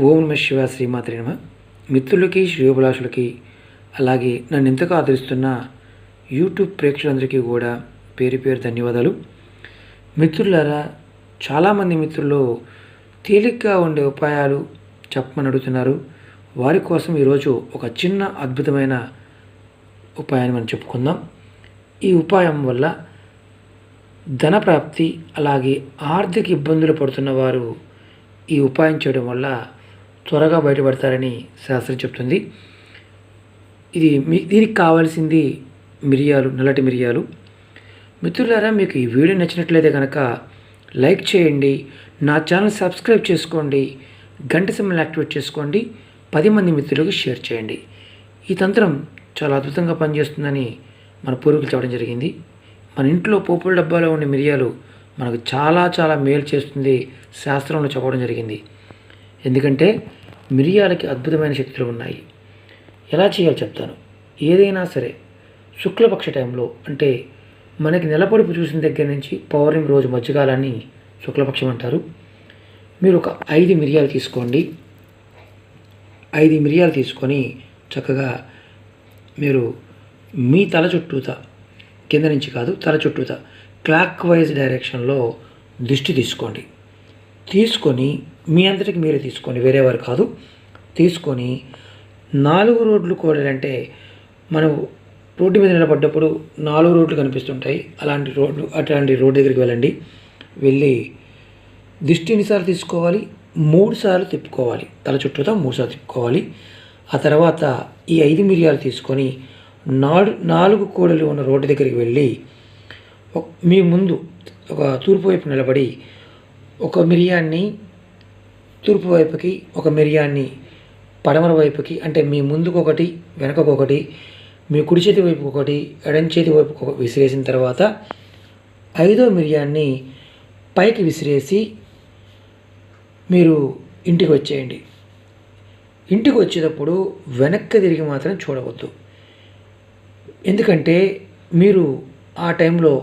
ఓం నమః శివాయ శ్రీమాత్రే నమః. మిత్రులకి శ్రేయోభిలాషులకి అలాగే నన్ను ఎంతగా ఆదరిస్తున్న యూట్యూబ్ ప్రేక్షకులందరికీ కూడా పేరు పేరు ధన్యవాదాలు. మిత్రులారా, చాలామంది మిత్రులు తేలిగ్గా ఉండే ఉపాయాలు చెప్పమని అడుగుతున్నారు. వారి కోసం ఈరోజు ఒక చిన్న అద్భుతమైన ఉపాయాన్ని మనం చెప్పుకుందాం. ఈ ఉపాయం వల్ల ధనప్రాప్తి అలాగే ఆర్థిక ఇబ్బందులు పడుతున్న వారు ఈ ఉపాయం చేయడం వల్ల త్వరగా బయటపడతారని శాస్త్రం చెప్తుంది. దీనికి కావాల్సింది మిరియాలు, నల్లటి మిరియాలు. మిత్రులారా, మీకు ఈ వీడియో నచ్చినట్లయితే కనుక లైక్ చేయండి, నా ఛానల్ సబ్స్క్రైబ్ చేసుకోండి, గంట సింబల్ యాక్టివేట్ చేసుకోండి, 10 మంది మిత్రులకు షేర్ చేయండి. ఈ తంత్రం చాలా అద్భుతంగా పనిచేస్తుందని మన పూర్వీకులు చెప్పడం జరిగింది. మన ఇంట్లో పోపుల డబ్బాలో ఉండే మిరియాలు మనకు చాలా మేలు చేస్తుంది శాస్త్రంలో చెప్పడం జరిగింది. ఎందుకంటే మిరియాలకి అద్భుతమైన శక్తులు ఉన్నాయి. ఎలా చేయాలో చెప్తాను. ఏదైనా సరే శుక్లపక్ష టైంలో, అంటే మనకి నెలపొడుపు చూసిన దగ్గర నుంచి పౌర్ణమి రోజు మధ్యకాలాన్ని శుక్లపక్షం అంటారు. మీరు ఒక 5 మిరియాలు తీసుకోండి. 5 మిరియాలు తీసుకొని చక్కగా మీరు మీ తల చుట్టూత, కింద నుంచి కాదు, తల చుట్టూత క్లాక్ వైజ్ డైరెక్షన్లో దిష్టి తీసుకోండి. తీసుకొని మీ అంతటికి మీరే తీసుకోండి, వేరేవారు కాదు. తీసుకొని 4 రోడ్లు కోడాలంటే మనం రోడ్డు మీద నిలబడ్డప్పుడు 4 రోడ్లు కనిపిస్తుంటాయి. అట్లాంటి రోడ్డు దగ్గరికి వెళ్ళండి. వెళ్ళి దిష్టి ఎన్నిసార్లు తీసుకోవాలి? 3 సార్లు తిప్పుకోవాలి. తల చుట్టూతా 3 సార్లు తిప్పుకోవాలి. ఆ తర్వాత ఈ 5 మిరియాలు తీసుకొని 4 కోడలు ఉన్న రోడ్డు దగ్గరికి వెళ్ళి మీ ముందు ఒక తూర్పు వైపు నిలబడి ఒక మిరియాన్ని తూర్పు వైపుకి, ఒక మిరియాన్ని పడమర వైపుకి, అంటే మీ ముందుకు ఒకటి, వెనకకు ఒకటి, మీ కుడి చేతి వైపు ఒకటి, ఎడం చేతి వైపు విసిరేసిన తర్వాత 5వ మిరియాన్ని పైకి విసిరేసి మీరు ఇంటికి వచ్చేయండి. ఇంటికి వచ్చేటప్పుడు వెనక్కి తిరిగి మాత్రం చూడవద్దు. ఎందుకంటే మీరు ఆ టైంలో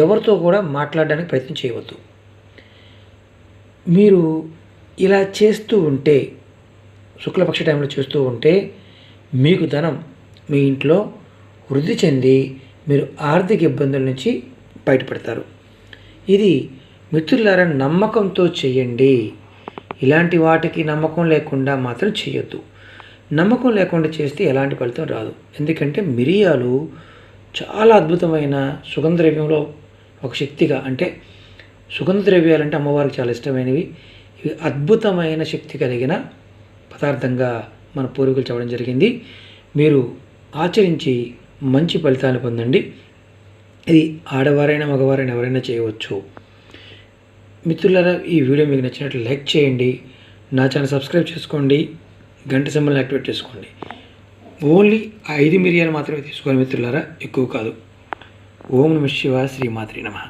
ఎవరితో కూడా మాట్లాడడానికి ప్రయత్నం చేయవద్దు. మీరు ఇలా చేస్తూ ఉంటే, శుక్లపక్ష టైంలో చేస్తూ ఉంటే మీకు ధనం మీ ఇంట్లో వృద్ధి చెంది మీరు ఆర్థిక ఇబ్బందుల నుంచి బయటపడతారు. ఇది మిత్రులారా, నమ్మకంతో చేయండి. ఇలాంటి వాటికి నమ్మకం లేకుండా మాత్రం చేయొద్దు. నమ్మకం లేకుండా చేస్తే ఎలాంటి ఫలితం రాదు. ఎందుకంటే మిరియాలు చాలా అద్భుతమైన సుగంధ ద్రవ్యంలో ఒక శక్తిగా, అంటే సుగంధ ద్రవ్యాలంటే అమ్మవారికి చాలా ఇష్టమైనవి. ఇవి అద్భుతమైన శక్తి కలిగిన పదార్థంగా మన పూర్వీకులు చెప్పడం జరిగింది. మీరు ఆచరించి మంచి ఫలితాలు పొందండి. ఇది ఆడవారైనా మగవారైనా ఎవరైనా చేయవచ్చు. మిత్రులారా, ఈ వీడియో మీకు నచ్చినట్లు లైక్ చేయండి, నా ఛానల్ సబ్స్క్రైబ్ చేసుకోండి, గంట సింబల్ యాక్టివేట్ చేసుకోండి. ఓన్లీ 5 మిరియాలు మాత్రమే తీసుకోవాలి మిత్రులారా, ఎక్కువ కాదు. ఓం నమః శివాయ శ్రీమాత్రే నమః.